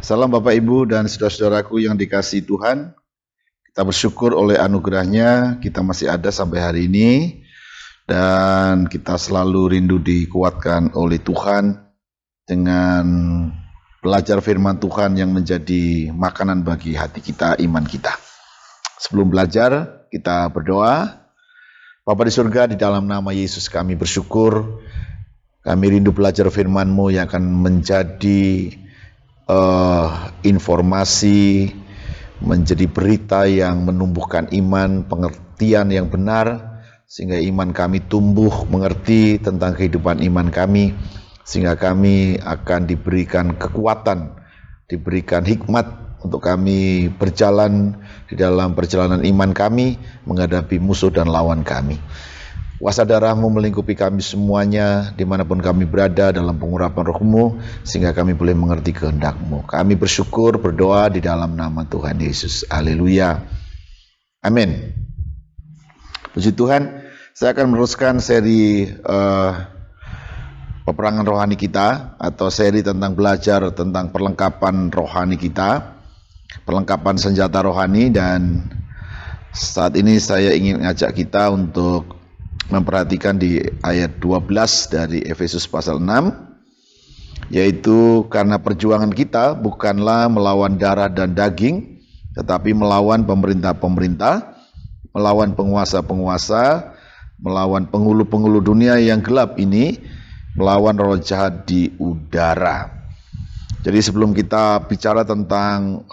Salam Bapak Ibu dan saudara-saudaraku yang dikasihi Tuhan. Kita bersyukur oleh anugerahnya kita masih ada sampai hari ini. Dan kita selalu rindu dikuatkan oleh Tuhan dengan belajar firman Tuhan yang menjadi makanan bagi hati kita, iman kita. Sebelum belajar, kita berdoa. Bapa di surga, di dalam nama Yesus kami bersyukur. Kami rindu belajar firman-Mu yang akan menjadi informasi, menjadi berita yang menumbuhkan iman, pengertian yang benar, sehingga iman kami tumbuh mengerti tentang kehidupan iman kami, sehingga kami akan diberikan kekuatan, diberikan hikmat untuk kami berjalan di dalam perjalanan iman kami, menghadapi musuh dan lawan kami. Kuasa darah-Mu melingkupi kami semuanya, dimanapun kami berada dalam pengurapan Roh-Mu, sehingga kami boleh mengerti kehendak-Mu. Kami bersyukur, berdoa di dalam nama Tuhan Yesus. Haleluya. Amin. Puji Tuhan, saya akan meneruskan seri peperangan rohani kita, atau seri tentang belajar tentang perlengkapan rohani kita, perlengkapan senjata rohani, dan saat ini saya ingin ngajak kita untuk memperhatikan di ayat 12 dari Efesus pasal 6, yaitu karena perjuangan kita bukanlah melawan darah dan daging, tetapi melawan pemerintah-pemerintah, melawan penguasa-penguasa, melawan penghulu-penghulu dunia yang gelap ini, melawan roh jahat di udara. Jadi sebelum kita bicara tentang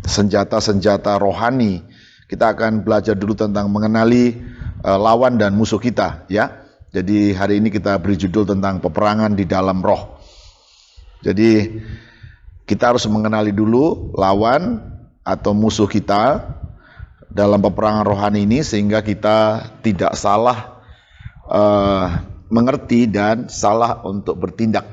senjata-senjata rohani, kita akan belajar dulu tentang mengenali lawan dan musuh kita, ya. Jadi hari ini kita beri judul tentang peperangan di dalam roh. Jadi kita harus mengenali dulu lawan atau musuh kita dalam peperangan rohani ini, sehingga kita tidak salah mengerti dan salah untuk bertindak.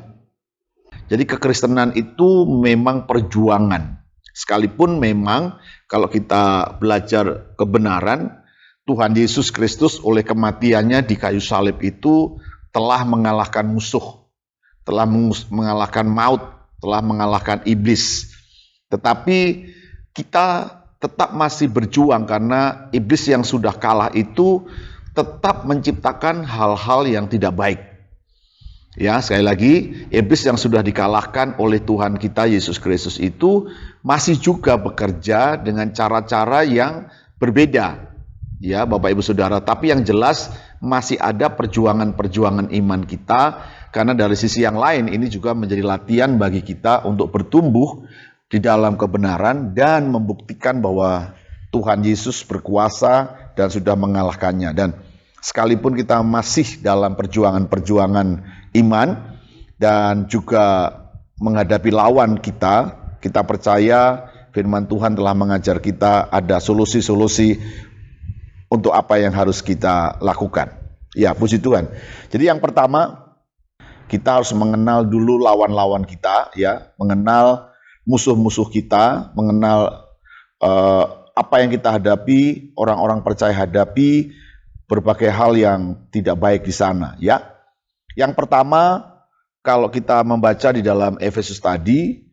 Jadi kekristenan itu memang perjuangan. Sekalipun memang kalau kita belajar kebenaran, Tuhan Yesus Kristus oleh kematiannya di kayu salib itu telah mengalahkan musuh, telah mengalahkan maut, telah mengalahkan iblis. Tetapi kita tetap masih berjuang karena iblis yang sudah kalah itu tetap menciptakan hal-hal yang tidak baik. Ya, sekali lagi, iblis yang sudah dikalahkan oleh Tuhan kita Yesus Kristus itu masih juga bekerja dengan cara-cara yang berbeda. Ya, Bapak Ibu Saudara, tapi yang jelas masih ada perjuangan-perjuangan iman kita, karena dari sisi yang lain ini juga menjadi latihan bagi kita untuk bertumbuh di dalam kebenaran dan membuktikan bahwa Tuhan Yesus berkuasa dan sudah mengalahkannya. Dan sekalipun kita masih dalam perjuangan-perjuangan iman dan juga menghadapi lawan kita, kita percaya firman Tuhan telah mengajar kita ada solusi-solusi untuk apa yang harus kita lakukan. Ya, puji Tuhan. Jadi yang pertama, kita harus mengenal dulu lawan-lawan kita, ya, mengenal musuh-musuh kita, mengenal apa yang kita hadapi, orang-orang percaya hadapi, berbagai hal yang tidak baik di sana, ya. Yang pertama, kalau kita membaca di dalam Efesus tadi,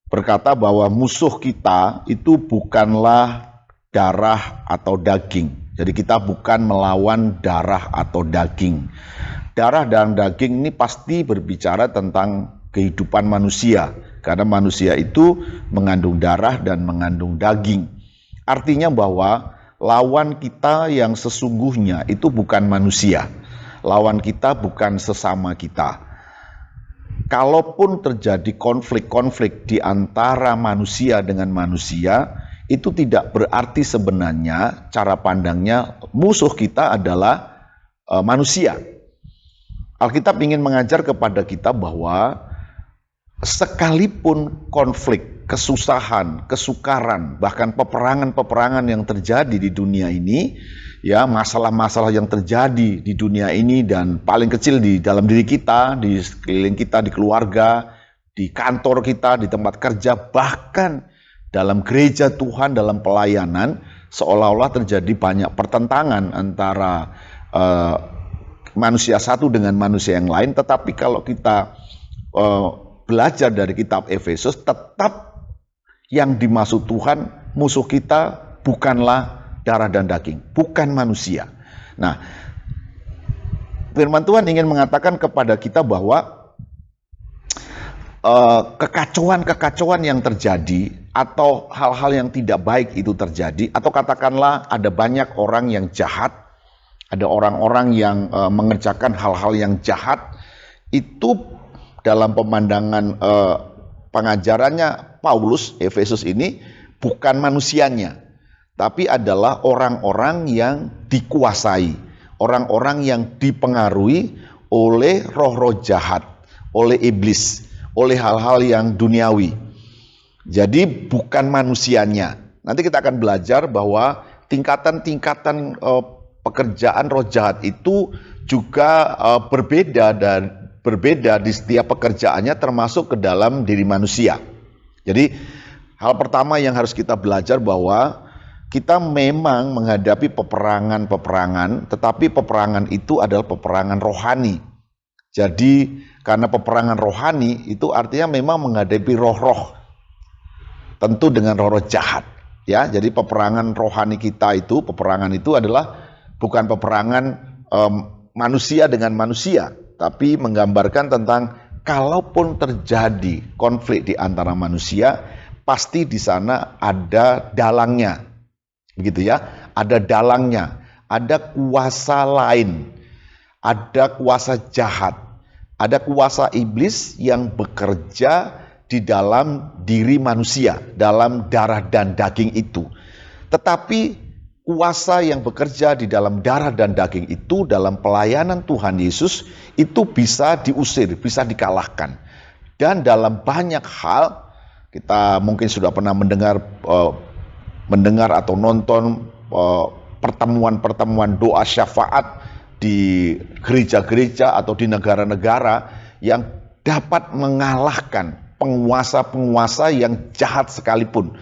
berkata bahwa musuh kita itu bukanlah darah atau daging. Jadi kita bukan melawan darah atau daging. Darah dan daging ini pasti berbicara tentang kehidupan manusia, karena manusia itu mengandung darah dan mengandung daging. Artinya bahwa lawan kita yang sesungguhnya itu bukan manusia. Lawan kita bukan sesama kita. Kalaupun terjadi konflik-konflik di antara manusia dengan manusia, itu tidak berarti sebenarnya cara pandangnya musuh kita adalah manusia. Alkitab ingin mengajar kepada kita bahwa sekalipun konflik, kesusahan, kesukaran, bahkan peperangan-peperangan yang terjadi di dunia ini, ya, masalah-masalah yang terjadi di dunia ini, dan paling kecil di dalam diri kita, di sekeliling kita, di keluarga, di kantor kita, di tempat kerja, bahkan dalam gereja Tuhan, dalam pelayanan, seolah-olah terjadi banyak pertentangan antara manusia satu dengan manusia yang lain. Tetapi kalau kita belajar dari kitab Efesus, tetap yang dimaksud Tuhan, musuh kita bukanlah darah dan daging, bukan manusia. Nah, firman Tuhan ingin mengatakan kepada kita bahwa kekacauan-kekacauan yang terjadi atau hal-hal yang tidak baik itu terjadi, atau katakanlah ada banyak orang yang jahat, ada orang-orang yang mengerjakan hal-hal yang jahat, itu dalam pemandangan pengajarannya Paulus, Efesus ini bukan manusianya, tapi adalah orang-orang yang dikuasai, orang-orang yang dipengaruhi oleh roh-roh jahat, oleh iblis, oleh hal-hal yang duniawi. Jadi bukan manusianya. Nanti kita akan belajar bahwa tingkatan-tingkatan pekerjaan roh jahat itu juga berbeda di setiap pekerjaannya, termasuk ke dalam diri manusia. Jadi hal pertama yang harus kita belajar bahwa kita memang menghadapi peperangan-peperangan, tetapi peperangan itu adalah peperangan rohani. Jadi karena peperangan rohani itu artinya memang menghadapi roh-roh, tentu dengan roh-roh jahat. Ya, jadi peperangan rohani kita itu, peperangan itu adalah bukan peperangan manusia dengan manusia, tapi menggambarkan tentang kalaupun terjadi konflik di antara manusia, pasti di sana ada dalangnya. Begitu ya, ada dalangnya, ada kuasa lain, ada kuasa jahat, ada kuasa iblis yang bekerja di dalam diri manusia, dalam darah dan daging itu. Tetapi kuasa yang bekerja di dalam darah dan daging itu dalam pelayanan Tuhan Yesus itu bisa diusir, bisa dikalahkan. Dan dalam banyak hal, kita mungkin sudah pernah mendengar atau nonton pertemuan-pertemuan doa syafaat di gereja-gereja atau di negara-negara yang dapat mengalahkan penguasa-penguasa yang jahat sekalipun.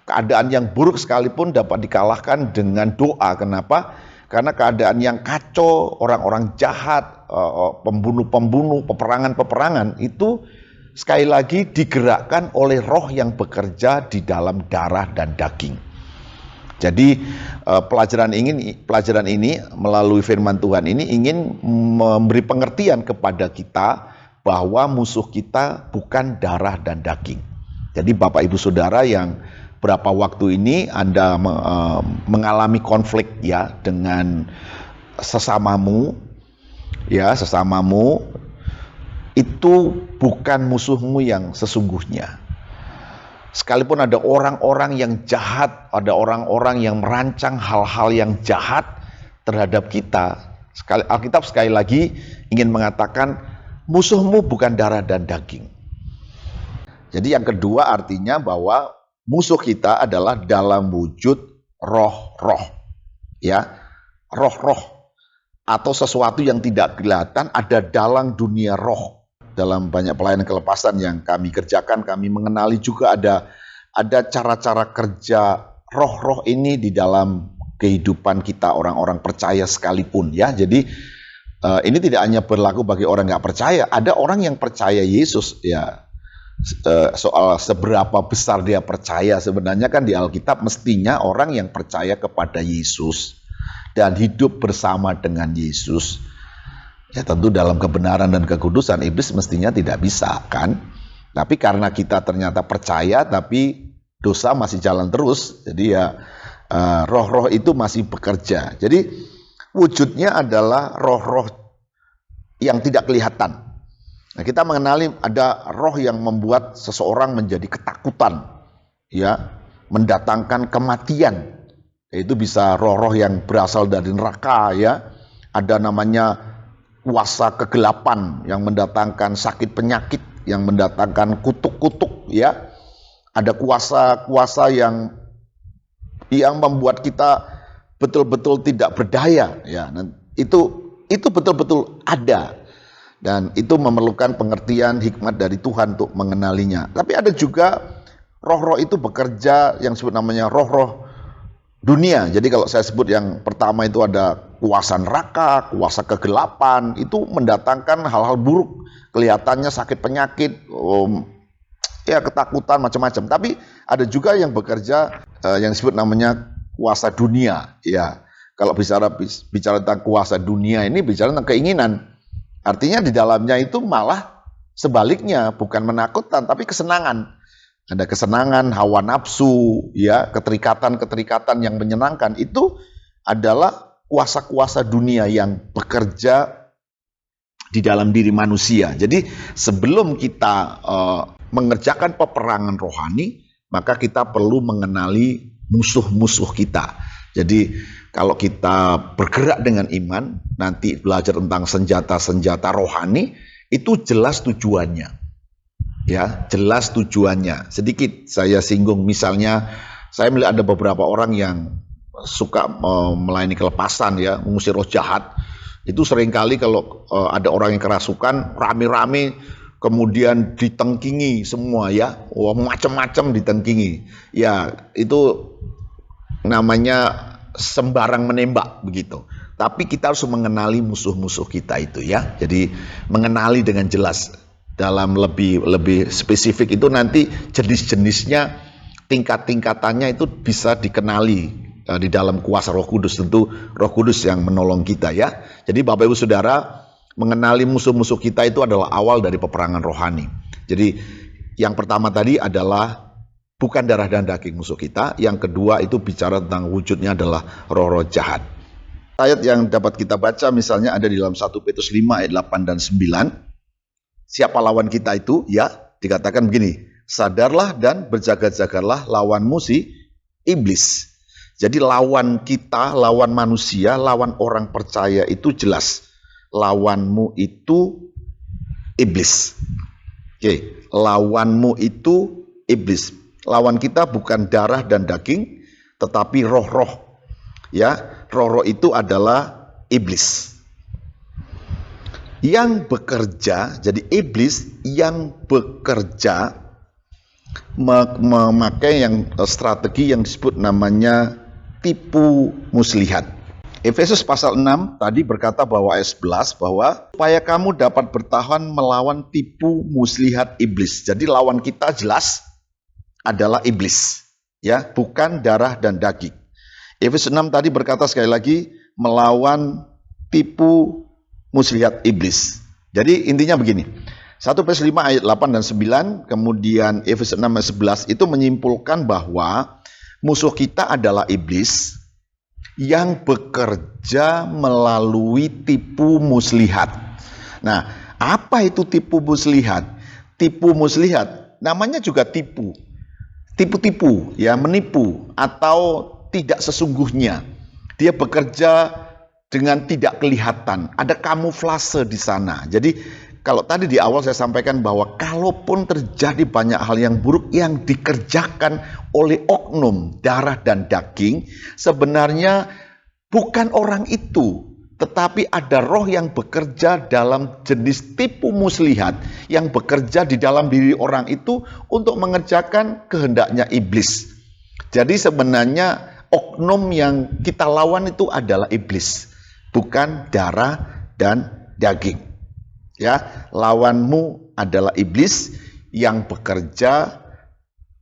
Keadaan yang buruk sekalipun dapat dikalahkan dengan doa. Kenapa? Karena keadaan yang kacau, orang-orang jahat, pembunuh-pembunuh, peperangan-peperangan itu sekali lagi digerakkan oleh roh yang bekerja di dalam darah dan daging. Jadi pelajaran ini melalui firman Tuhan ini ingin memberi pengertian kepada kita bahwa musuh kita bukan darah dan daging. Jadi Bapak Ibu Saudara yang berapa waktu ini Anda mengalami konflik ya dengan sesamamu, itu bukan musuhmu yang sesungguhnya. Sekalipun ada orang-orang yang jahat, ada orang-orang yang merancang hal-hal yang jahat terhadap kita, Alkitab sekali lagi ingin mengatakan musuhmu bukan darah dan daging. Jadi yang kedua artinya bahwa musuh kita adalah dalam wujud roh-roh, ya, roh-roh atau sesuatu yang tidak kelihatan, ada dalam dunia roh. Dalam banyak pelayanan kelepasan yang kami kerjakan, kami mengenali juga ada cara-cara kerja roh-roh ini di dalam kehidupan kita orang-orang percaya sekalipun, ya. Jadi ini tidak hanya berlaku bagi orang nggak percaya, ada orang yang percaya Yesus, ya. Soal seberapa besar dia percaya, sebenarnya kan di Alkitab mestinya orang yang percaya kepada Yesus dan hidup bersama dengan Yesus, ya tentu dalam kebenaran dan kekudusan, iblis mestinya tidak bisa kan. Tapi karena kita ternyata percaya tapi dosa masih jalan terus, jadi ya roh-roh itu masih bekerja. Jadi wujudnya adalah roh-roh yang tidak kelihatan. Nah, kita mengenali ada roh yang membuat seseorang menjadi ketakutan, ya, mendatangkan kematian. Itu bisa roh-roh yang berasal dari neraka, ya. Ada namanya kuasa kegelapan yang mendatangkan sakit penyakit, yang mendatangkan kutuk-kutuk, ya. Ada kuasa-kuasa yang membuat kita betul-betul tidak berdaya, ya. Itu betul-betul ada. Dan itu memerlukan pengertian hikmat dari Tuhan untuk mengenalinya. Tapi ada juga roh-roh itu bekerja yang disebut namanya roh-roh dunia. Jadi kalau saya sebut yang pertama itu ada kuasa neraka, kuasa kegelapan, itu mendatangkan hal-hal buruk. Kelihatannya sakit penyakit, ya ketakutan macam-macam. Tapi ada juga yang bekerja yang disebut namanya kuasa dunia. Ya, kalau bicara tentang kuasa dunia ini bicara tentang keinginan. Artinya di dalamnya itu malah sebaliknya, bukan menakutkan tapi kesenangan. Ada kesenangan, hawa nafsu, ya, keterikatan-keterikatan yang menyenangkan. Itu adalah kuasa-kuasa dunia yang bekerja di dalam diri manusia. Jadi sebelum kita mengerjakan peperangan rohani, maka kita perlu mengenali musuh-musuh kita. Jadi kalau kita bergerak dengan iman, nanti belajar tentang senjata-senjata rohani, itu jelas tujuannya. Ya, jelas tujuannya. Sedikit saya singgung, misalnya saya melihat ada beberapa orang yang suka melayani kelepasan, ya, mengusir roh jahat. Itu seringkali kalau ada orang yang kerasukan, rame-rame kemudian ditengkingi semua, ya, macam-macam ditengkingi. Ya, itu namanya sembarang menembak begitu. Tapi kita harus mengenali musuh-musuh kita itu, ya. Jadi mengenali dengan jelas. Dalam lebih spesifik itu nanti jenis-jenisnya, tingkat-tingkatannya itu bisa dikenali di dalam kuasa Roh Kudus. Tentu Roh Kudus yang menolong kita, ya. Jadi Bapak Ibu Saudara, mengenali musuh-musuh kita itu adalah awal dari peperangan rohani. Jadi yang pertama tadi adalah bukan darah dan daging musuh kita. Yang kedua itu bicara tentang wujudnya adalah roh-roh jahat. Ayat yang dapat kita baca misalnya ada di dalam 1 Petrus 5 ayat 8 dan 9. Siapa lawan kita itu? Ya, dikatakan begini, sadarlah dan berjaga-jagalah lawanmu si iblis. Jadi lawan kita, lawan manusia, lawan orang percaya itu jelas. Lawanmu itu iblis. Oke, lawanmu itu iblis. Lawan kita bukan darah dan daging, tetapi roh-roh. Ya, roh-roh itu adalah iblis. Yang bekerja, jadi iblis yang bekerja memakai yang strategi yang disebut namanya tipu muslihat. Efesus pasal 6 tadi berkata bahwa ayat 11 bahwa supaya kamu dapat bertahan melawan tipu muslihat iblis. Jadi lawan kita jelas adalah iblis, ya, bukan darah dan daging. Efesus 6 tadi berkata sekali lagi melawan tipu muslihat iblis. Jadi intinya begini. 1 Petrus 5 ayat 8 dan 9, kemudian Efesus 6 ayat 11 itu menyimpulkan bahwa musuh kita adalah iblis yang bekerja melalui tipu muslihat. Nah, apa itu tipu muslihat? Tipu muslihat namanya juga tipu. Tipu-tipu, ya, menipu atau tidak sesungguhnya. Dia bekerja dengan tidak kelihatan. Ada kamuflase di sana. Jadi kalau tadi di awal saya sampaikan bahwa kalaupun terjadi banyak hal yang buruk yang dikerjakan oleh oknum darah dan daging, sebenarnya bukan orang itu, tetapi ada roh yang bekerja dalam jenis tipu muslihat yang bekerja di dalam diri orang itu untuk mengerjakan kehendaknya iblis. Jadi sebenarnya oknum yang kita lawan itu adalah iblis, bukan darah dan daging. Ya, lawanmu adalah iblis yang bekerja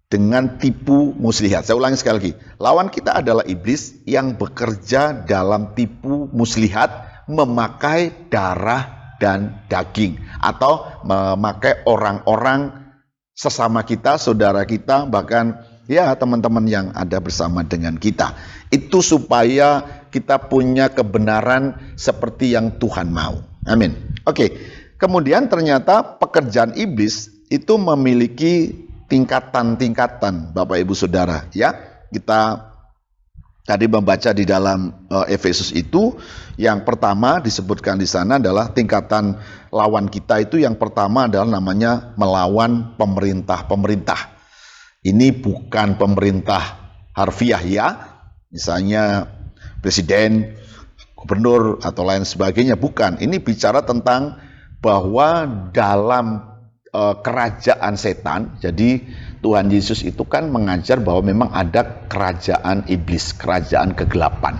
dengan tipu muslihat. Saya ulangi sekali lagi. Lawan kita adalah iblis yang bekerja dalam tipu muslihat memakai darah dan daging atau memakai orang-orang sesama kita, saudara kita, bahkan ya teman-teman yang ada bersama dengan kita. Itu supaya kita punya kebenaran seperti yang Tuhan mau. Amin. Oke. Kemudian ternyata pekerjaan iblis itu memiliki tingkatan-tingkatan, Bapak Ibu Saudara, ya. Kita tadi membaca di dalam Efesus itu, yang pertama disebutkan di sana adalah tingkatan lawan kita itu, yang pertama adalah namanya melawan pemerintah-pemerintah. Ini bukan pemerintah harfiah, ya. Misalnya presiden, gubernur atau lain sebagainya, bukan. Ini bicara tentang bahwa dalam kerajaan setan, jadi Tuhan Yesus itu kan mengajar bahwa memang ada kerajaan iblis, kerajaan kegelapan.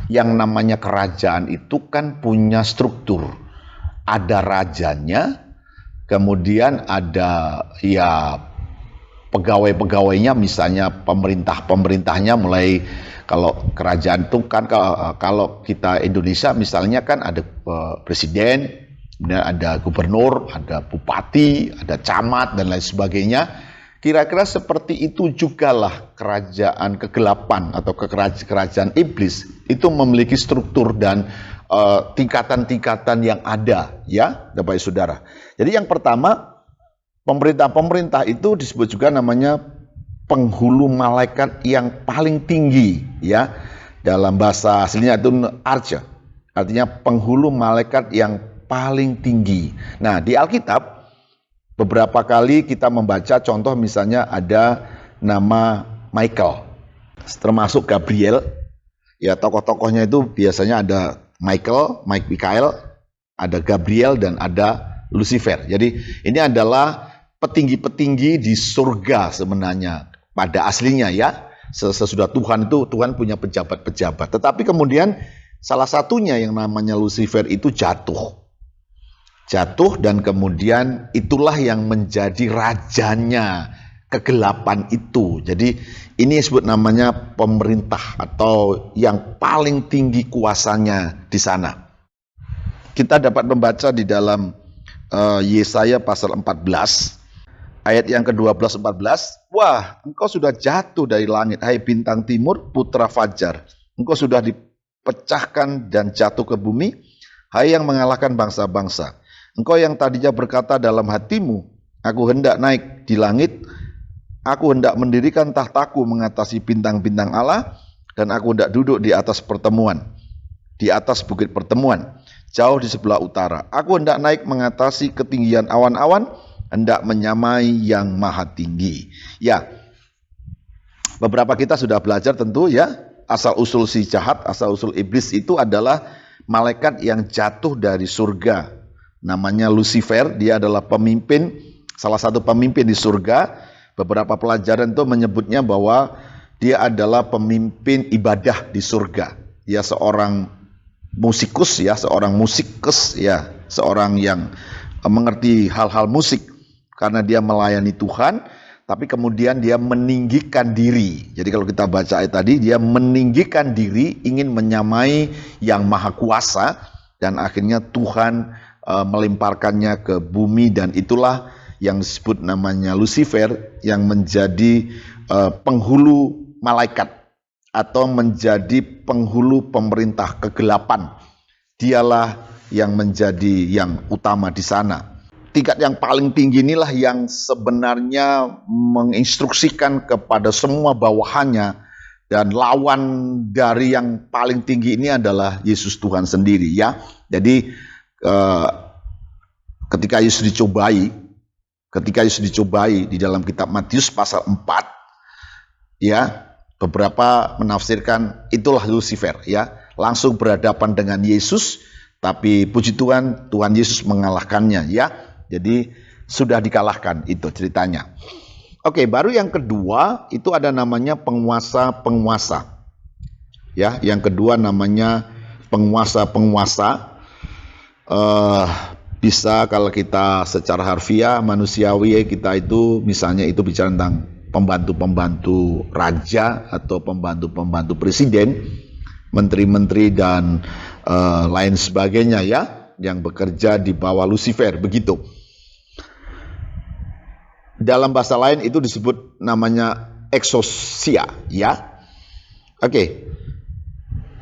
Yang namanya kerajaan itu kan punya struktur. Ada rajanya, kemudian ada ya pegawai-pegawainya, misalnya pemerintahnya, mulai kalau kerajaan itu kan kalau kita Indonesia misalnya kan ada presiden, kemudian ada gubernur, ada bupati, ada camat dan lain sebagainya. Kira-kira seperti itu jugalah kerajaan kegelapan atau kerajaan iblis itu memiliki struktur dan tingkatan-tingkatan yang ada, ya, Bapak Saudara. Jadi yang pertama, pemerintah itu disebut juga namanya penghulu malaikat yang paling tinggi, ya. Dalam bahasa aslinya itu archer, artinya penghulu malaikat yang paling tinggi. Nah, di Alkitab beberapa kali kita membaca contoh, misalnya ada nama Michael, termasuk Gabriel. Ya, tokoh-tokohnya itu biasanya ada Michael, ada Gabriel, dan ada Lucifer. Jadi ini adalah petinggi-petinggi di surga sebenarnya pada aslinya, ya. Sesudah Tuhan itu, Tuhan punya pejabat-pejabat. Tetapi kemudian salah satunya yang namanya Lucifer itu jatuh, dan kemudian itulah yang menjadi rajanya kegelapan itu. Jadi ini disebut namanya pemerintah atau yang paling tinggi kuasanya di sana. Kita dapat membaca di dalam Yesaya pasal 14 ayat yang ke-12-14. Wah, engkau sudah jatuh dari langit, hai bintang timur, putra fajar. Engkau sudah dipecahkan dan jatuh ke bumi, hai yang mengalahkan bangsa-bangsa. Engkau yang tadinya berkata dalam hatimu, aku hendak naik di langit, aku hendak mendirikan tahtaku mengatasi bintang-bintang Allah, dan aku hendak duduk di atas pertemuan, di atas bukit pertemuan, jauh di sebelah utara. Aku hendak naik mengatasi ketinggian awan-awan, hendak menyamai yang maha tinggi. Ya, beberapa kita sudah belajar tentu, ya, asal-usul si jahat, asal-usul iblis itu adalah malaikat yang jatuh dari surga. Namanya Lucifer, dia adalah pemimpin, salah satu pemimpin di surga. Beberapa pelajaran itu menyebutnya bahwa dia adalah pemimpin ibadah di surga. Dia seorang musikus, ya, seorang musikus, ya, seorang yang mengerti hal-hal musik karena dia melayani Tuhan, tapi kemudian dia meninggikan diri. Jadi kalau kita baca ayat tadi, dia meninggikan diri, ingin menyamai yang maha kuasa, dan akhirnya Tuhan melemparkannya ke bumi, dan itulah yang disebut namanya Lucifer, yang menjadi penghulu malaikat atau menjadi penghulu pemerintah kegelapan. Dialah yang menjadi yang utama di sana. Tingkat yang paling tinggi inilah yang sebenarnya menginstruksikan kepada semua bawahannya, dan lawan dari yang paling tinggi ini adalah Yesus Tuhan sendiri, ya. Jadi ketika Yesus dicobai di dalam kitab Matius pasal 4, ya, beberapa menafsirkan itulah Lucifer, ya, langsung berhadapan dengan Yesus, tapi puji Tuhan, Tuhan Yesus mengalahkannya, ya. Jadi sudah dikalahkan, itu ceritanya. Oke, baru yang kedua itu ada namanya penguasa-penguasa. Ya, yang kedua namanya penguasa-penguasa. Bisa kalau kita secara harfiah manusiawi, kita itu misalnya itu bicara tentang pembantu-pembantu raja atau pembantu-pembantu presiden, menteri-menteri dan lain sebagainya, ya, yang bekerja di bawah Lucifer, begitu. Dalam bahasa lain itu disebut namanya exousia, ya. Oke.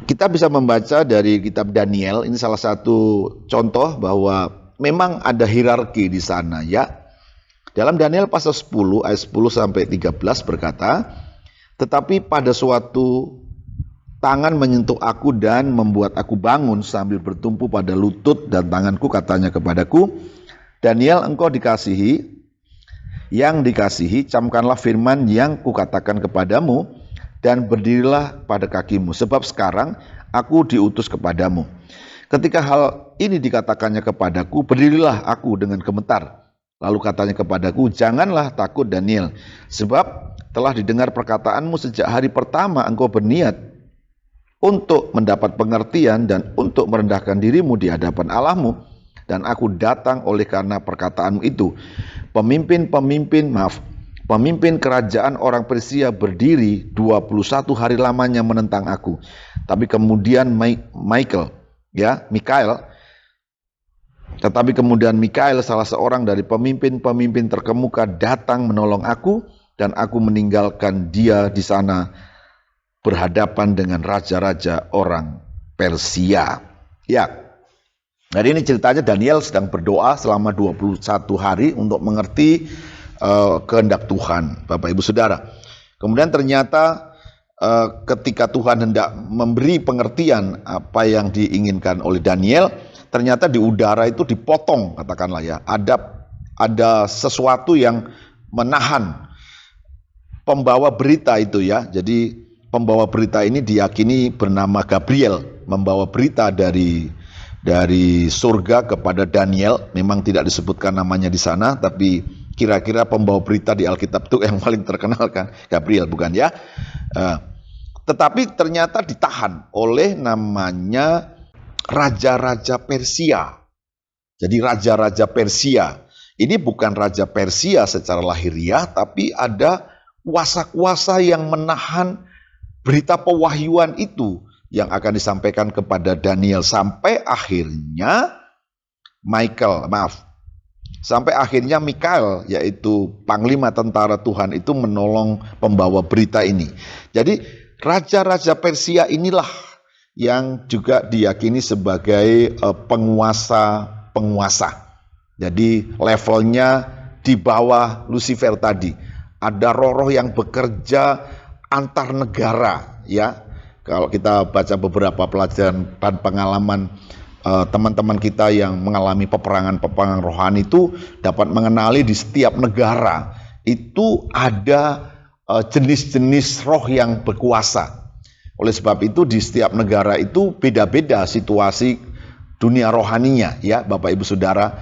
Kita bisa membaca dari kitab Daniel, ini salah satu contoh bahwa memang ada hierarki di sana, ya. Dalam Daniel pasal 10 ayat 10 sampai 13 berkata, tetapi pada suatu tangan menyentuh aku dan membuat aku bangun sambil bertumpu pada lutut dan tanganku, katanya kepadaku, Daniel, engkau dikasihi, yang dikasihi, camkanlah firman yang kukatakan kepadamu, dan berdirilah pada kakimu, sebab sekarang aku diutus kepadamu. Ketika hal ini dikatakannya kepadaku, berdirilah aku dengan gemetar. Lalu katanya kepadaku, janganlah takut Daniel, sebab telah didengar perkataanmu sejak hari pertama engkau berniat untuk mendapat pengertian dan untuk merendahkan dirimu di hadapan Allahmu. Dan aku datang oleh karena perkataanmu itu. Pemimpin kerajaan orang Persia berdiri 21 hari lamanya menentang aku. Tapi kemudian Mikael, salah seorang dari pemimpin terkemuka, datang menolong aku, dan aku meninggalkan dia di sana berhadapan dengan raja-raja orang Persia. Ya, jadi ini ceritanya Daniel sedang berdoa selama 21 hari untuk mengerti kehendak Tuhan, Bapak Ibu Saudara. Kemudian ternyata ketika Tuhan hendak memberi pengertian apa yang diinginkan oleh Daniel, ternyata di udara itu dipotong, katakanlah ya. Ada sesuatu yang menahan pembawa berita itu ya. Jadi pembawa berita ini diyakini bernama Gabriel, membawa berita dari surga kepada Daniel. Memang tidak disebutkan namanya di sana, tapi kira-kira pembawa berita di Alkitab itu yang paling terkenal kan Gabriel, bukan ya? Tetapi ternyata ditahan oleh namanya raja-raja Persia. Jadi raja-raja Persia ini bukan raja Persia secara lahiriah, tapi ada kuasa-kuasa yang menahan berita pewahyuan itu yang akan disampaikan kepada Daniel, sampai akhirnya Mikael, yaitu panglima tentara Tuhan itu menolong pembawa berita ini. Jadi raja-raja Persia inilah yang juga diyakini sebagai penguasa. Jadi levelnya di bawah Lucifer tadi. Ada roh-roh yang bekerja antar negara ya. Kalau kita baca beberapa pelajaran dan pengalaman teman-teman kita yang mengalami peperangan rohani itu dapat mengenali di setiap negara itu ada jenis-jenis roh yang berkuasa. Oleh sebab itu di setiap negara itu beda-beda situasi dunia rohaninya ya Bapak Ibu Saudara.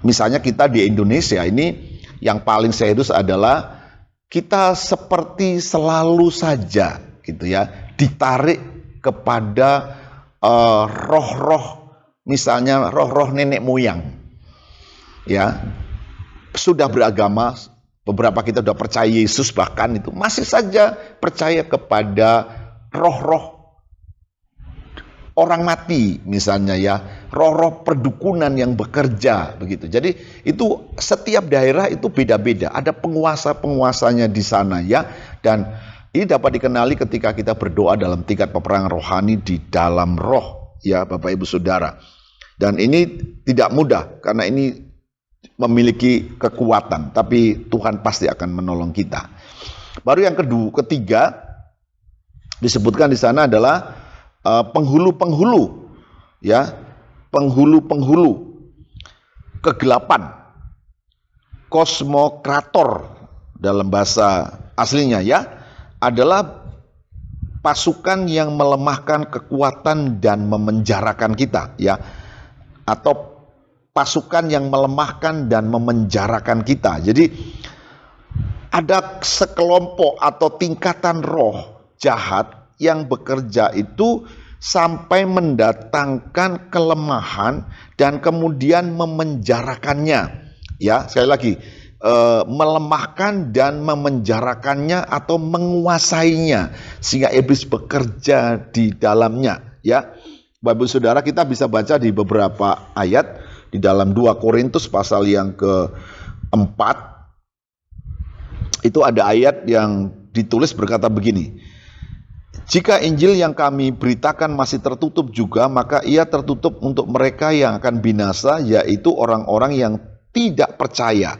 Misalnya kita di Indonesia ini yang paling serius adalah kita seperti selalu saja gitu ya ditarik kepada roh-roh, misalnya roh-roh nenek moyang ya, sudah beragama, beberapa kita sudah percaya Yesus, bahkan itu masih saja percaya kepada roh-roh orang mati misalnya ya, roh-roh perdukunan yang bekerja begitu. Jadi itu setiap daerah itu beda-beda, ada penguasa-penguasanya di sana ya. Dan ini dapat dikenali ketika kita berdoa dalam tingkat peperangan rohani di dalam roh ya Bapak Ibu Saudara. Dan ini tidak mudah karena ini memiliki kekuatan, tapi Tuhan pasti akan menolong kita. Baru yang ketiga disebutkan di sana adalah penghulu-penghulu ya, penghulu-penghulu kegelapan, kosmokrator dalam bahasa aslinya ya, adalah pasukan yang melemahkan kekuatan dan memenjarakan kita ya, atau pasukan yang melemahkan dan memenjarakan kita. Jadi ada sekelompok atau tingkatan roh jahat yang bekerja itu sampai mendatangkan kelemahan dan kemudian memenjarakannya ya. Sekali lagi, melemahkan dan memenjarakannya atau menguasainya sehingga iblis bekerja di dalamnya ya. Bapak Saudara, kita bisa baca di beberapa ayat di dalam 2 Korintus pasal yang ke-4 itu ada ayat yang ditulis berkata begini: jika Injil yang kami beritakan masih tertutup juga, maka ia tertutup untuk mereka yang akan binasa, yaitu orang-orang yang tidak percaya,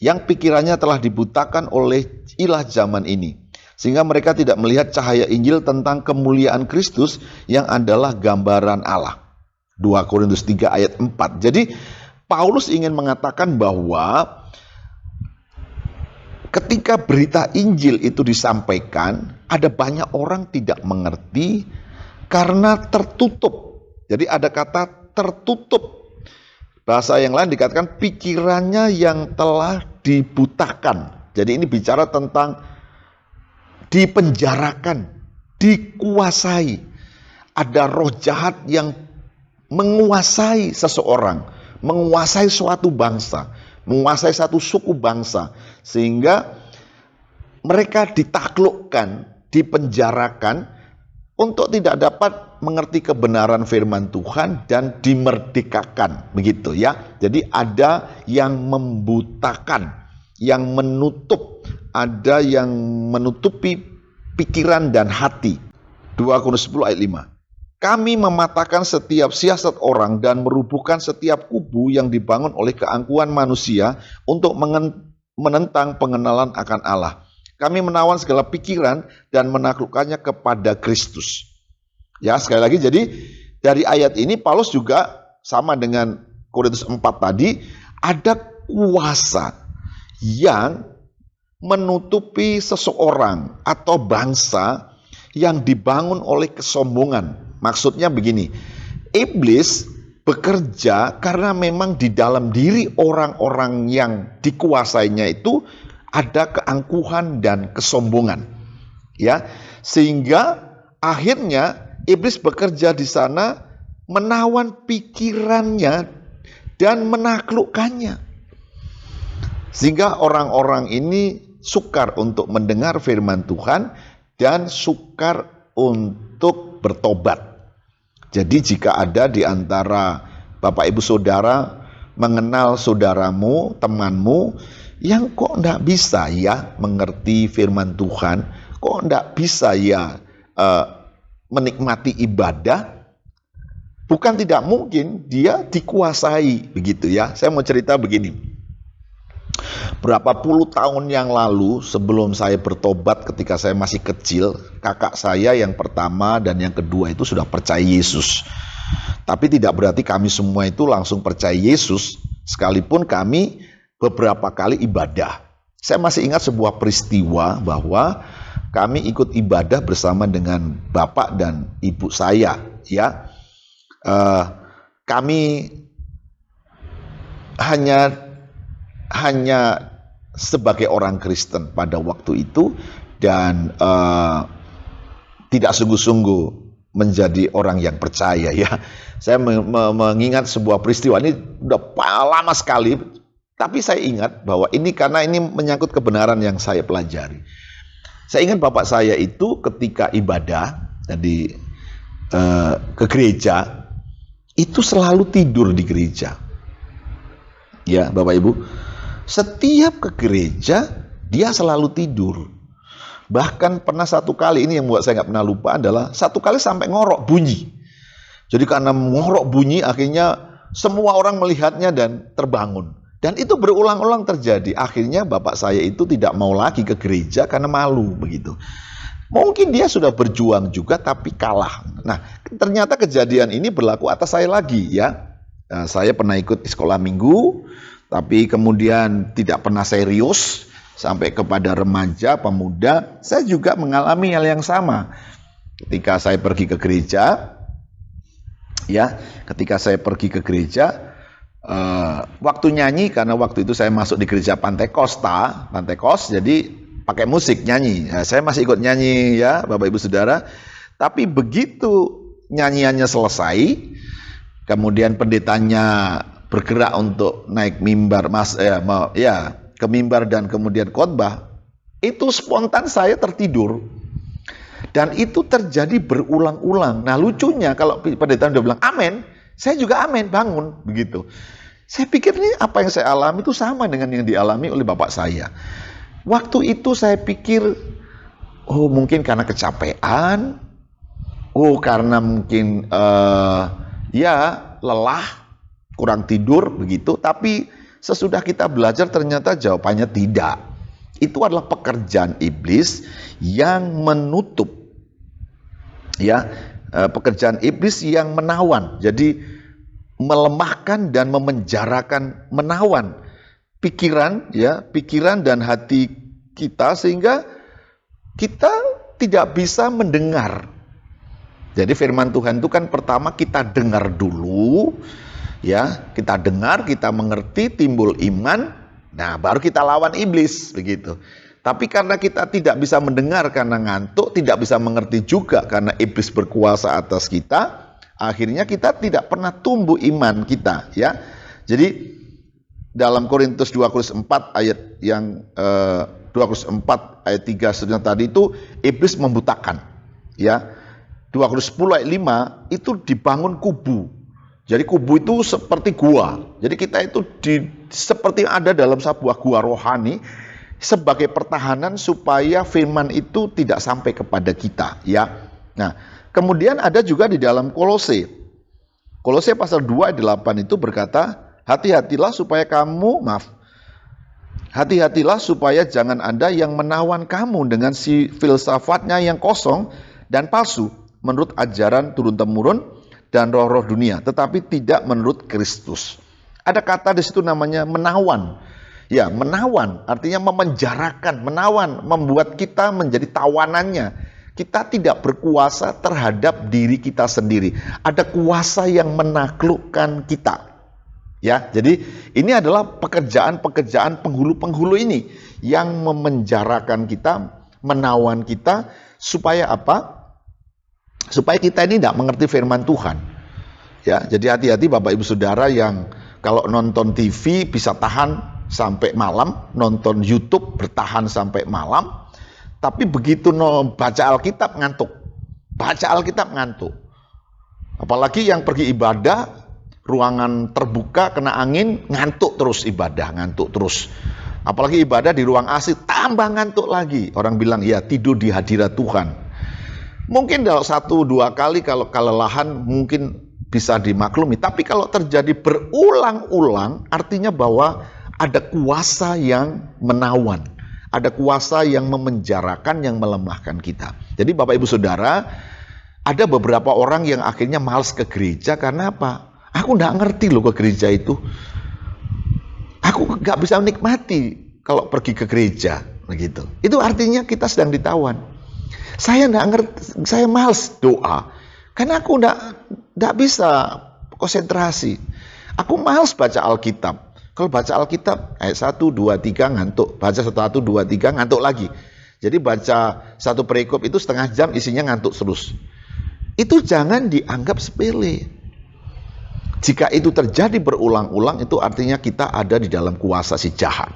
yang pikirannya telah dibutakan oleh ilah zaman ini, sehingga mereka tidak melihat cahaya Injil tentang kemuliaan Kristus yang adalah gambaran Allah. 2 Korintus 3 ayat 4. Jadi Paulus ingin mengatakan bahwa ketika berita Injil itu disampaikan, ada banyak orang tidak mengerti karena tertutup. Jadi ada kata tertutup. Bahasa yang lain dikatakan pikirannya yang telah dibutakan. Jadi ini bicara tentang dipenjarakan, dikuasai. Ada roh jahat yang menguasai seseorang, menguasai suatu bangsa, menguasai satu suku bangsa, sehingga mereka ditaklukkan, dipenjarakan untuk tidak dapat mengerti kebenaran firman Tuhan dan dimerdekakan, begitu ya. Jadi ada yang membutakan, yang menutup, ada yang menutupi pikiran dan hati. 2 Korintus 10 ayat 5. Kami mematahkan setiap siasat orang dan merubuhkan setiap kubu yang dibangun oleh keangkuhan manusia untuk menentang pengenalan akan Allah. Kami menawan segala pikiran dan menaklukkannya kepada Kristus. Ya, sekali lagi, jadi dari ayat ini Paulus juga sama dengan Korintus 4 tadi, ada kuasa yang menutupi seseorang atau bangsa yang dibangun oleh kesombongan. Maksudnya begini, iblis bekerja karena memang di dalam diri orang-orang yang dikuasainya itu ada keangkuhan dan kesombongan, ya, sehingga akhirnya iblis bekerja di sana menawan pikirannya dan menaklukkannya, sehingga orang-orang ini sukar untuk mendengar firman Tuhan dan sukar untuk bertobat. Jadi jika ada di antara Bapak Ibu Saudara mengenal saudaramu, temanmu yang kok enggak bisa ya mengerti firman Tuhan, kok enggak bisa ya menikmati ibadah, bukan tidak mungkin dia dikuasai, begitu ya. Saya mau cerita begini. Berapa puluh tahun yang lalu sebelum saya bertobat, ketika saya masih kecil, kakak saya yang pertama dan yang kedua itu sudah percaya Yesus. Tapi tidak berarti kami semua itu langsung percaya Yesus, sekalipun kami beberapa kali ibadah. Saya masih ingat sebuah peristiwa bahwa kami ikut ibadah bersama dengan bapak dan ibu saya, ya. Kami hanya sebagai orang Kristen pada waktu itu dan tidak sungguh-sungguh menjadi orang yang percaya, ya. Saya mengingat sebuah peristiwa ini udah lama sekali, tapi saya ingat bahwa ini karena ini menyangkut kebenaran yang saya pelajari. Saya ingat bapak saya itu ketika ibadah jadi ke gereja itu selalu tidur di gereja. Ya, Bapak Ibu, setiap ke gereja dia selalu tidur. Bahkan pernah satu kali, ini yang buat saya nggak pernah lupa adalah satu kali sampai ngorok bunyi. Jadi karena ngorok bunyi akhirnya semua orang melihatnya dan terbangun. Dan itu berulang-ulang terjadi. Akhirnya bapak saya itu tidak mau lagi ke gereja karena malu, begitu. Mungkin dia sudah berjuang juga tapi kalah. Nah, ternyata kejadian ini berlaku atas saya lagi, ya. Nah, saya pernah ikut sekolah minggu, tapi kemudian tidak pernah serius sampai kepada remaja, pemuda. Saya juga mengalami hal yang sama. Ketika saya pergi ke gereja, ya, ketika saya pergi ke gereja, waktu nyanyi, karena waktu itu saya masuk di gereja Pantekos, jadi pakai musik nyanyi. Nah, saya masih ikut nyanyi, ya, Bapak Ibu Saudara. Tapi begitu nyanyiannya selesai, kemudian pendetanya bergerak untuk naik mimbar, ke mimbar dan kemudian khotbah, itu spontan saya tertidur. Dan itu terjadi berulang-ulang. Nah, lucunya kalau pendeta udah bilang amin, saya juga amin, bangun, begitu. Saya pikir ini apa yang saya alami itu sama dengan yang dialami oleh bapak saya. Waktu itu saya pikir, oh mungkin karena kecapean, oh karena mungkin lelah, kurang tidur, begitu. Tapi sesudah kita belajar ternyata jawabannya tidak. Itu adalah pekerjaan iblis yang menutup, ya, pekerjaan iblis yang menawan. Jadi melemahkan dan memenjarakan, menawan pikiran, ya, pikiran dan hati kita sehingga kita tidak bisa mendengar. Jadi firman Tuhan itu kan pertama kita dengar dulu, Ya, kita dengar, kita mengerti, timbul iman, nah baru kita lawan iblis begitu. Tapi karena kita tidak bisa mendengar karena ngantuk, tidak bisa mengerti juga karena iblis berkuasa atas kita, akhirnya kita tidak pernah tumbuh iman kita, ya. Jadi dalam Korintus 2 Korintus 4 ayat yang 2 Korintus 4 ayat 3 seterusnya tadi itu iblis membutakan, ya. 2 Korintus 10 ayat 5 itu dibangun kubu. Jadi kubu itu seperti gua. Jadi kita itu seperti ada dalam sebuah gua rohani sebagai pertahanan supaya firman itu tidak sampai kepada kita, ya. Nah, kemudian ada juga di dalam Kolose. Kolose pasal 2 ayat 8 itu berkata, hati-hatilah supaya jangan ada yang menawan kamu dengan si filsafatnya yang kosong dan palsu menurut ajaran turun-temurun dan roh-roh dunia, tetapi tidak menurut Kristus. Ada kata di situ namanya menawan. Ya, menawan artinya memenjarakan, menawan, membuat kita menjadi tawanannya. Kita tidak berkuasa terhadap diri kita sendiri. Ada kuasa yang menaklukkan kita. Ya, jadi ini adalah pekerjaan penghulu-penghulu ini yang memenjarakan kita, menawan kita supaya apa? Supaya kita ini tidak mengerti firman Tuhan. Ya, jadi hati-hati Bapak Ibu Saudara yang kalau nonton TV bisa tahan sampai malam, nonton YouTube bertahan sampai malam, tapi begitu baca Alkitab ngantuk. Baca Alkitab ngantuk. Apalagi yang pergi ibadah, ruangan terbuka kena angin, ngantuk terus ibadah, ngantuk terus. Apalagi ibadah di ruang AC tambah ngantuk lagi. Orang bilang ya tidur di hadirat Tuhan. Mungkin dalam 1-2 kali kalau kelelahan mungkin bisa dimaklumi. Tapi kalau terjadi berulang-ulang artinya bahwa ada kuasa yang menawan. Ada kuasa yang memenjarakan, yang melemahkan kita. Jadi Bapak Ibu Saudara, ada beberapa orang yang akhirnya malas ke gereja karena apa? Aku nggak ngerti loh ke gereja itu. Aku nggak bisa menikmati kalau pergi ke gereja. Begitu. Itu artinya kita sedang ditawan. Saya nggak ngerti, saya malas doa karena aku nggak bisa konsentrasi. Aku malas baca Alkitab. Kalau baca Alkitab ayat 1, 2, 3 ngantuk, baca 1, 2, 3 ngantuk lagi. Jadi baca satu perikop itu setengah jam isinya ngantuk terus. Itu jangan dianggap sepele. Jika itu terjadi berulang-ulang itu artinya kita ada di dalam kuasa si jahat.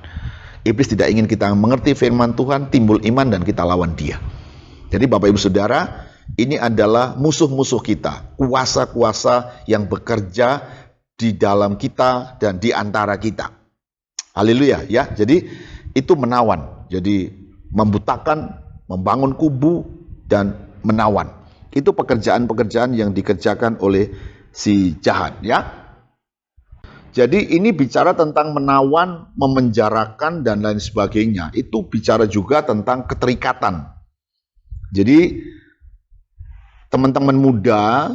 Iblis tidak ingin kita mengerti firman Tuhan, timbul iman dan kita lawan dia. Jadi Bapak Ibu Saudara, ini adalah musuh-musuh kita, kuasa-kuasa yang bekerja di dalam kita dan di antara kita. Haleluya, ya. Jadi itu menawan. Jadi membutakan, membangun kubu dan menawan. Itu pekerjaan-pekerjaan yang dikerjakan oleh si jahat, ya. Jadi ini bicara tentang menawan, memenjarakan dan lain sebagainya. Itu bicara juga tentang keterikatan. Jadi teman-teman muda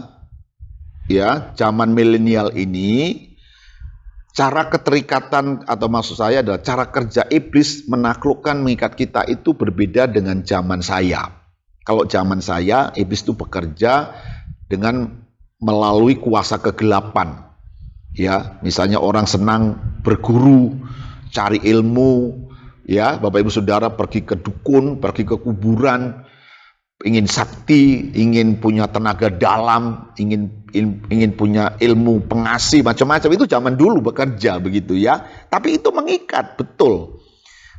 ya, zaman milenial ini cara keterikatan atau maksud saya adalah cara kerja iblis menaklukkan, mengikat kita itu berbeda dengan zaman saya. Kalau zaman saya iblis itu bekerja dengan melalui kuasa kegelapan. Ya, misalnya orang senang berguru, cari ilmu, ya, Bapak Ibu Saudara pergi ke dukun, pergi ke kuburan, ingin sakti, ingin punya tenaga dalam, ingin punya ilmu pengasih, macam-macam. Itu zaman dulu bekerja begitu ya. Tapi itu mengikat, betul.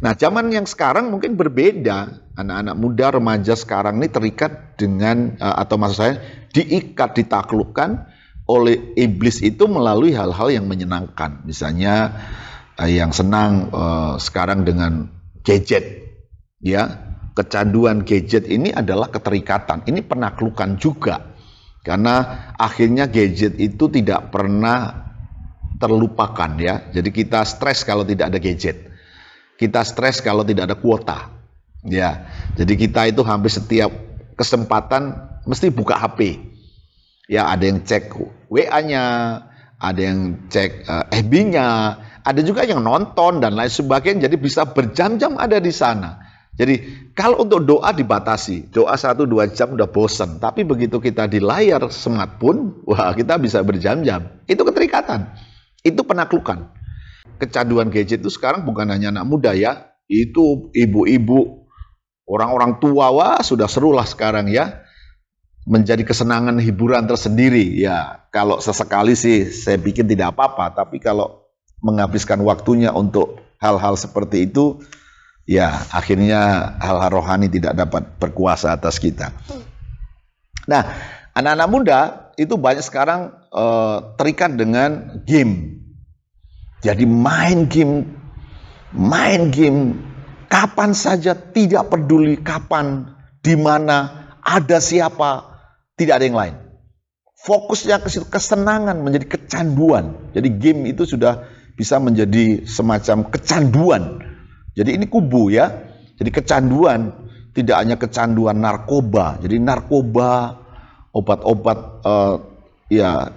Nah, zaman yang sekarang mungkin berbeda. Anak-anak muda, remaja sekarang ini terikat dengan, atau maksud saya, diikat, ditaklukkan oleh iblis itu melalui hal-hal yang menyenangkan. Misalnya yang senang sekarang dengan gadget, ya. Kecanduan gadget ini adalah keterikatan. Ini penaklukan juga. Karena akhirnya gadget itu tidak pernah terlupakan ya. Jadi kita stres kalau tidak ada gadget. Kita stres kalau tidak ada kuota. Ya. Jadi kita itu hampir setiap kesempatan mesti buka HP. Ya, ada yang cek WA-nya, ada yang cek FB-nya, ada juga yang nonton dan lain sebagainya. Jadi bisa berjam-jam ada di sana. Jadi kalau untuk doa dibatasi, doa 1-2 jam udah bosen. Tapi begitu kita di layar smartphone, wah kita bisa berjam-jam. Itu keterikatan, itu penaklukan. Kecanduan gadget itu sekarang bukan hanya anak muda ya, itu ibu-ibu, orang-orang tua, wah sudah seru lah sekarang ya. Menjadi kesenangan hiburan tersendiri. Ya kalau sesekali sih saya pikir tidak apa-apa, tapi kalau menghabiskan waktunya untuk hal-hal seperti itu, ya akhirnya hal-hal rohani tidak dapat berkuasa atas kita. Nah, anak-anak muda itu banyak sekarang terikat dengan game. Jadi main game, kapan saja, tidak peduli kapan, di mana, ada siapa, tidak ada yang lain. Fokusnya ke situ, kesenangan menjadi kecanduan. Jadi game itu sudah bisa menjadi semacam kecanduan. Jadi ini kubu ya. Jadi kecanduan, tidak hanya kecanduan narkoba. Jadi narkoba, obat-obat ya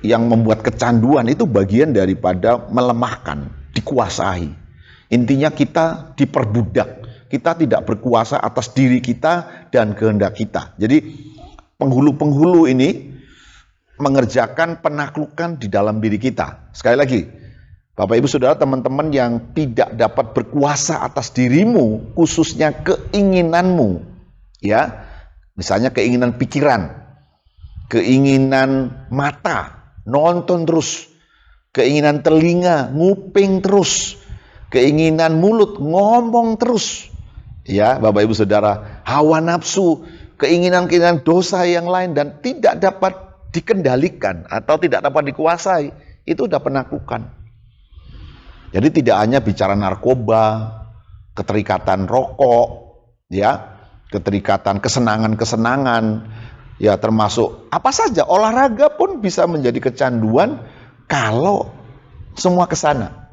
yang membuat kecanduan itu bagian daripada melemahkan, dikuasai. Intinya kita diperbudak. Kita tidak berkuasa atas diri kita dan kehendak kita. Jadi penghulu-penghulu ini mengerjakan penaklukan di dalam diri kita. Sekali lagi, Bapak Ibu Saudara, teman-teman yang tidak dapat berkuasa atas dirimu, khususnya keinginanmu, ya, misalnya keinginan pikiran, keinginan mata, nonton terus, keinginan telinga, nguping terus, keinginan mulut, ngomong terus, ya, Bapak Ibu Saudara, hawa nafsu, keinginan-keinginan dosa yang lain dan tidak dapat dikendalikan atau tidak dapat dikuasai, itu udah penaklukan. Jadi tidak hanya bicara narkoba, keterikatan rokok, ya, keterikatan kesenangan-kesenangan, ya termasuk apa saja, olahraga pun bisa menjadi kecanduan kalau semua ke sana.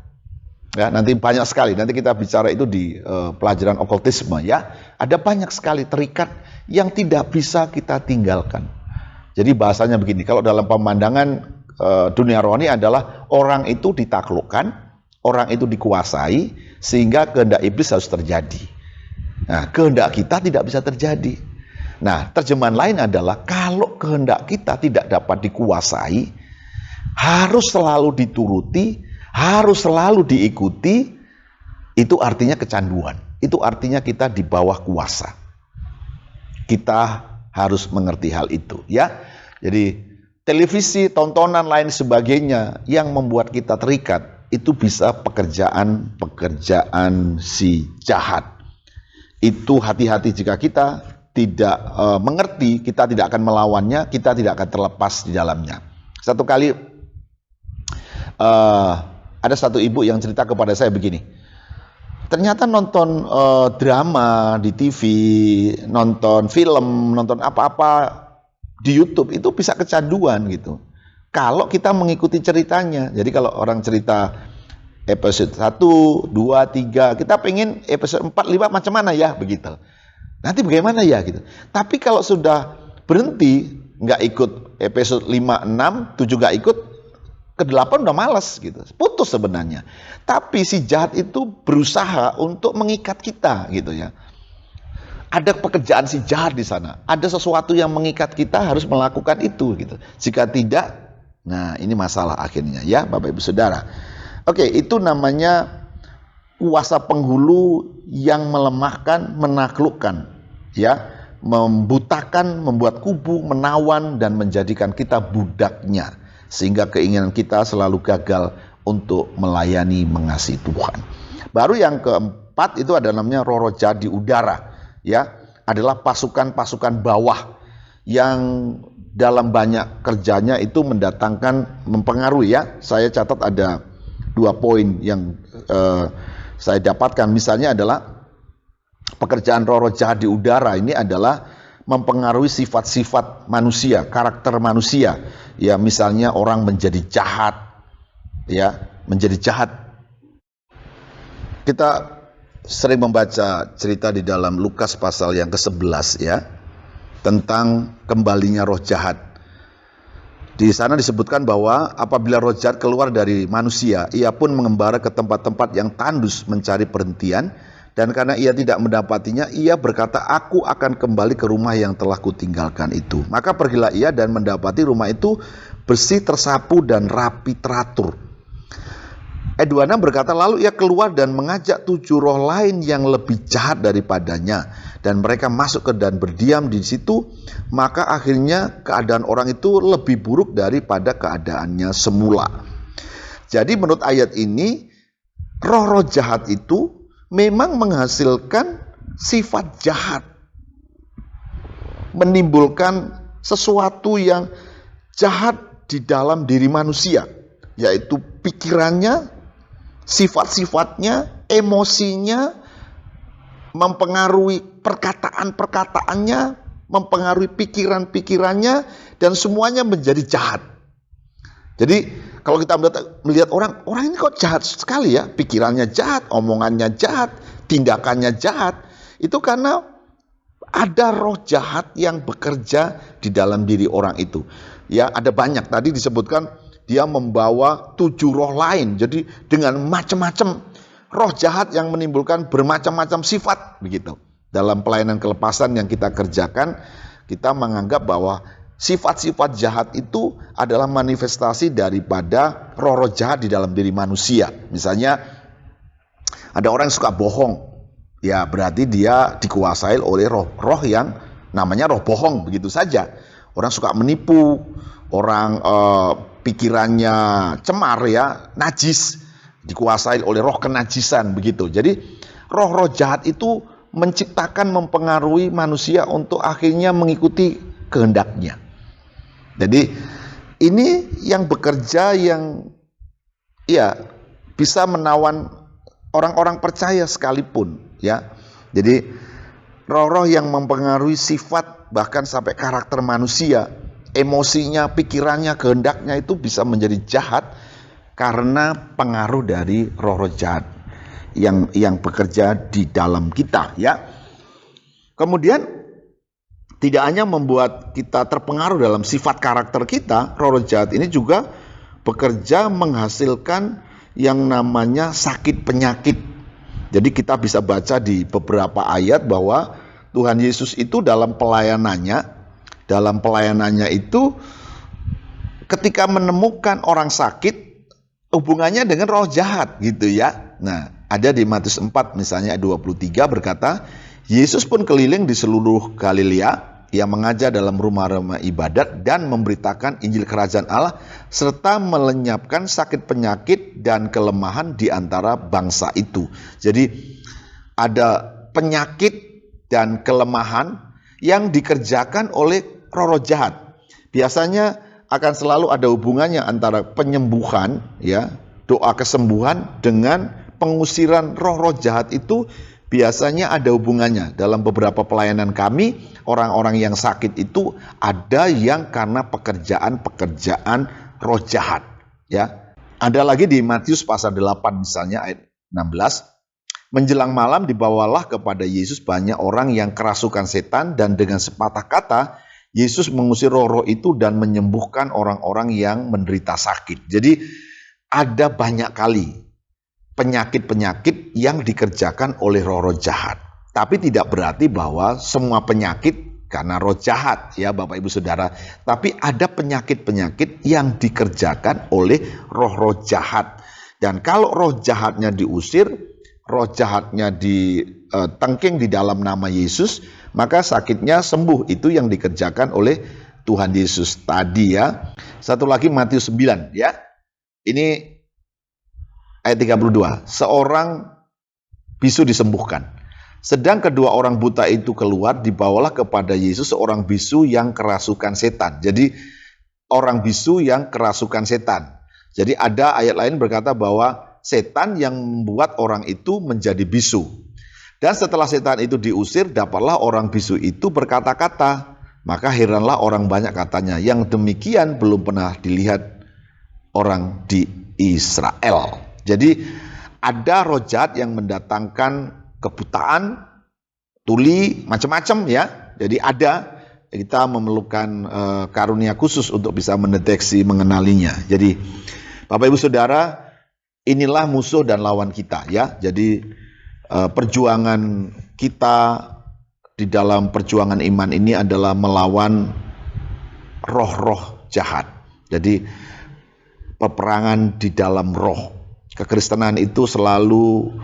Ya, nanti banyak sekali, nanti kita bicara itu di pelajaran okultisme ya. Ada banyak sekali terikat yang tidak bisa kita tinggalkan. Jadi bahasanya begini, kalau dalam pemandangan dunia rohani adalah orang itu ditaklukkan, orang itu dikuasai, sehingga kehendak iblis harus terjadi. Nah, kehendak kita tidak bisa terjadi. Nah, terjemahan lain adalah kalau kehendak kita tidak dapat dikuasai, harus selalu dituruti, harus selalu diikuti, itu artinya kecanduan. Itu artinya kita di bawah kuasa. Kita harus mengerti hal itu, ya. Jadi televisi, tontonan lain sebagainya yang membuat kita terikat, itu bisa pekerjaan si jahat. Itu hati-hati jika kita tidak mengerti, kita tidak akan melawannya, kita tidak akan terlepas di dalamnya. Satu kali ada satu ibu yang cerita kepada saya begini, ternyata nonton drama di TV, nonton film, nonton apa-apa di YouTube itu bisa kecanduan gitu. Kalau kita mengikuti ceritanya. Jadi kalau orang cerita episode 1, 2, 3, kita pengen episode 4, 5 macam mana ya begitu. Nanti bagaimana ya gitu. Tapi kalau sudah berhenti, nggak ikut episode 5, 6, 7 nggak ikut, ke-8 udah malas gitu. Putus sebenarnya. Tapi si jahat itu berusaha untuk mengikat kita gitu ya. Ada pekerjaan si jahat di sana. Ada sesuatu yang mengikat kita harus melakukan itu gitu. Jika tidak, nah ini masalah akhirnya ya Bapak Ibu Saudara. Oke, itu namanya kuasa penghulu yang melemahkan, menaklukkan, ya, membutakan, membuat kubu, menawan dan menjadikan kita budaknya, sehingga keinginan kita selalu gagal untuk melayani, mengasihi Tuhan. Baru yang keempat itu ada namanya roh-roh jahat di udara, ya, adalah pasukan-pasukan bawah yang dalam banyak kerjanya itu mendatangkan, mempengaruhi ya. Saya catat ada 2 poin yang saya dapatkan. Misalnya adalah pekerjaan roh-roh jahat di udara ini adalah mempengaruhi sifat-sifat manusia, karakter manusia. Ya, misalnya orang menjadi jahat, ya, menjadi jahat. Kita sering membaca cerita di dalam Lukas pasal yang ke-11 ya, tentang kembalinya roh jahat. Di sana disebutkan bahwa apabila roh jahat keluar dari manusia, ia pun mengembara ke tempat-tempat yang tandus mencari perhentian Dan karena ia tidak mendapatinya, ia berkata, aku akan kembali ke rumah yang telah kutinggalkan itu. Maka pergilah ia dan mendapati rumah itu bersih, tersapu, dan rapi teratur. Ayat 26 berkata, lalu ia keluar dan mengajak 7 roh lain yang lebih jahat daripadanya. Dan mereka masuk ke dan berdiam di situ. Maka akhirnya keadaan orang itu lebih buruk daripada keadaannya semula. Jadi menurut ayat ini, roh-roh jahat itu memang menghasilkan sifat jahat, menimbulkan sesuatu yang jahat di dalam diri manusia, yaitu pikirannya, sifat-sifatnya, emosinya, mempengaruhi perkataan-perkataannya, mempengaruhi pikiran-pikirannya, dan semuanya menjadi jahat. Jadi kalau kita melihat orang ini kok jahat sekali ya, pikirannya jahat, omongannya jahat, tindakannya jahat, itu karena ada roh jahat yang bekerja di dalam diri orang itu. Ya, ada banyak, tadi disebutkan dia membawa 7 roh lain, jadi dengan macam-macam roh jahat yang menimbulkan bermacam-macam sifat begitu. Dalam pelayanan kelepasan yang kita kerjakan, kita menganggap bahwa sifat-sifat jahat itu adalah manifestasi daripada roh-roh jahat di dalam diri manusia. Misalnya ada orang yang suka bohong, ya berarti dia dikuasai oleh roh yang namanya roh bohong, begitu saja. Orang suka menipu, orang pikirannya cemar ya, najis, dikuasai oleh roh kenajisan begitu. Jadi roh-roh jahat itu menciptakan, mempengaruhi manusia untuk akhirnya mengikuti kehendaknya. Jadi ini yang bekerja yang ya bisa menawan orang-orang percaya sekalipun ya. Jadi roh-roh yang mempengaruhi sifat bahkan sampai karakter manusia, emosinya, pikirannya, kehendaknya itu bisa menjadi jahat karena pengaruh dari roh-roh jahat yang bekerja di dalam kita ya. Kemudian tidak hanya membuat kita terpengaruh dalam sifat karakter kita, roh jahat ini juga bekerja menghasilkan yang namanya sakit penyakit. Jadi kita bisa baca di beberapa ayat bahwa Tuhan Yesus itu dalam pelayanannya itu ketika menemukan orang sakit, hubungannya dengan roh jahat gitu ya. Nah, ada di Matius 4 misalnya ayat 23 berkata, Yesus pun keliling di seluruh Galilea. Ia mengajar dalam rumah-rumah ibadat dan memberitakan Injil Kerajaan Allah serta melenyapkan sakit penyakit dan kelemahan di antara bangsa itu. Jadi ada penyakit dan kelemahan yang dikerjakan oleh roh jahat. Biasanya akan selalu ada hubungannya antara penyembuhan ya, doa kesembuhan dengan pengusiran roh-roh jahat itu. Biasanya ada hubungannya. Dalam beberapa pelayanan kami, orang-orang yang sakit itu ada yang karena pekerjaan roh jahat. Ya, ada lagi di Matius pasal 8 misalnya ayat 16. Menjelang malam dibawalah kepada Yesus banyak orang yang kerasukan setan dan dengan sepatah kata Yesus mengusir roh-roh itu dan menyembuhkan orang-orang yang menderita sakit. Jadi ada banyak kali penyakit-penyakit yang dikerjakan oleh roh-roh jahat. Tapi tidak berarti bahwa semua penyakit karena roh jahat ya Bapak Ibu Saudara. Tapi ada penyakit-penyakit yang dikerjakan oleh roh-roh jahat. Dan kalau roh jahatnya diusir, roh jahatnya ditengking di dalam nama Yesus, maka sakitnya sembuh. Itu yang dikerjakan oleh Tuhan Yesus tadi ya. Satu lagi Matius 9 ya. Ini ayat 32, seorang bisu disembuhkan. Sedang kedua orang buta itu keluar, dibawalah kepada Yesus seorang bisu yang kerasukan setan. Jadi orang bisu yang kerasukan setan. Jadi ada ayat lain berkata bahwa setan yang membuat orang itu menjadi bisu. Dan setelah setan itu diusir, dapatlah orang bisu itu berkata-kata. Maka heranlah orang banyak katanya, yang demikian belum pernah dilihat orang di Israel. Jadi ada roh jahat yang mendatangkan kebutaan, tuli, macam-macam ya. Jadi ada, kita memerlukan karunia khusus untuk bisa mendeteksi, mengenalinya. Jadi Bapak Ibu Saudara, inilah musuh dan lawan kita ya. Jadi perjuangan kita di dalam perjuangan iman ini adalah melawan roh-roh jahat. Jadi peperangan di dalam roh. Kekristenan itu selalu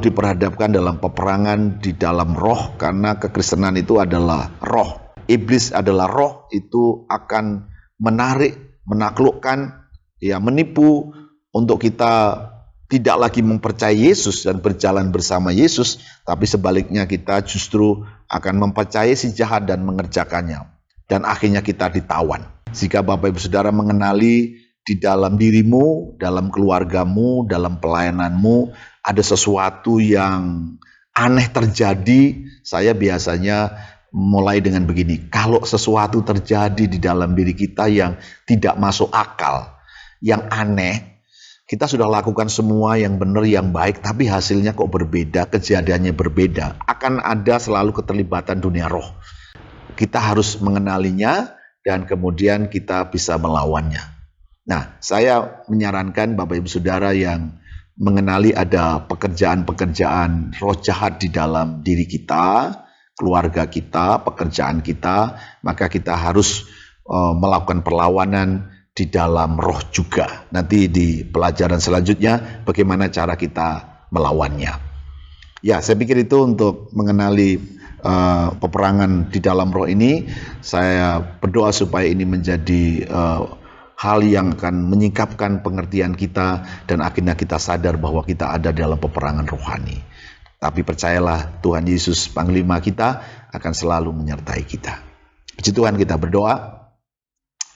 diperhadapkan dalam peperangan di dalam roh, karena kekristenan itu adalah roh. Iblis adalah roh, itu akan menarik, menaklukkan, ya, menipu untuk kita tidak lagi mempercayai Yesus dan berjalan bersama Yesus, tapi sebaliknya kita justru akan mempercayai si jahat dan mengerjakannya. Dan akhirnya kita ditawan. Jika Bapak Ibu Saudara mengenali di dalam dirimu, dalam keluargamu, dalam pelayananmu, ada sesuatu yang aneh terjadi, saya biasanya mulai dengan begini. Kalau sesuatu terjadi di dalam diri kita yang tidak masuk akal, yang aneh, kita sudah lakukan semua yang benar, yang baik, tapi hasilnya kok berbeda, kejadiannya berbeda. Akan ada selalu keterlibatan dunia roh. Kita harus mengenalinya dan kemudian kita bisa melawannya. Nah, saya menyarankan Bapak Ibu Saudara yang mengenali ada pekerjaan-pekerjaan roh jahat di dalam diri kita, keluarga kita, pekerjaan kita, maka kita harus melakukan perlawanan di dalam roh juga. Nanti di pelajaran selanjutnya bagaimana cara kita melawannya. Ya, saya pikir itu untuk mengenali peperangan di dalam roh ini. Saya berdoa supaya ini menjadi hal yang akan menyingkapkan pengertian kita dan akhirnya kita sadar bahwa kita ada dalam peperangan rohani. Tapi percayalah, Tuhan Yesus Panglima kita akan selalu menyertai kita. Puji Tuhan, kita berdoa.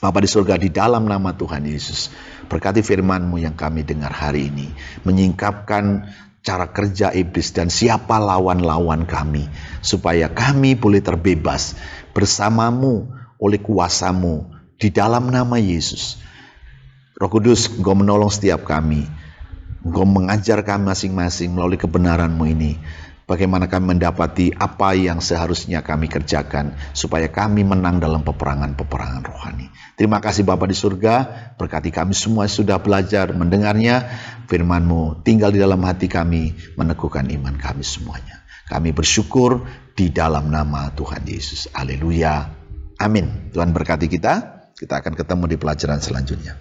Bapa di surga, di dalam nama Tuhan Yesus, berkati firman-Mu yang kami dengar hari ini, menyingkapkan cara kerja iblis dan siapa lawan-lawan kami, supaya kami boleh terbebas bersama-Mu oleh kuasa-Mu, di dalam nama Yesus. Roh Kudus, Engkau menolong setiap kami, Engkau mengajar kami masing-masing melalui kebenaran-Mu ini, bagaimana kami mendapati apa yang seharusnya kami kerjakan, supaya kami menang dalam peperangan-peperangan rohani. Terima kasih Bapa di surga, berkati kami semua sudah belajar mendengarnya, firman-Mu tinggal di dalam hati kami, meneguhkan iman kami semuanya. Kami bersyukur di dalam nama Tuhan Yesus. Haleluya. Amin. Tuhan berkati kita. Kita akan ketemu di pelajaran selanjutnya.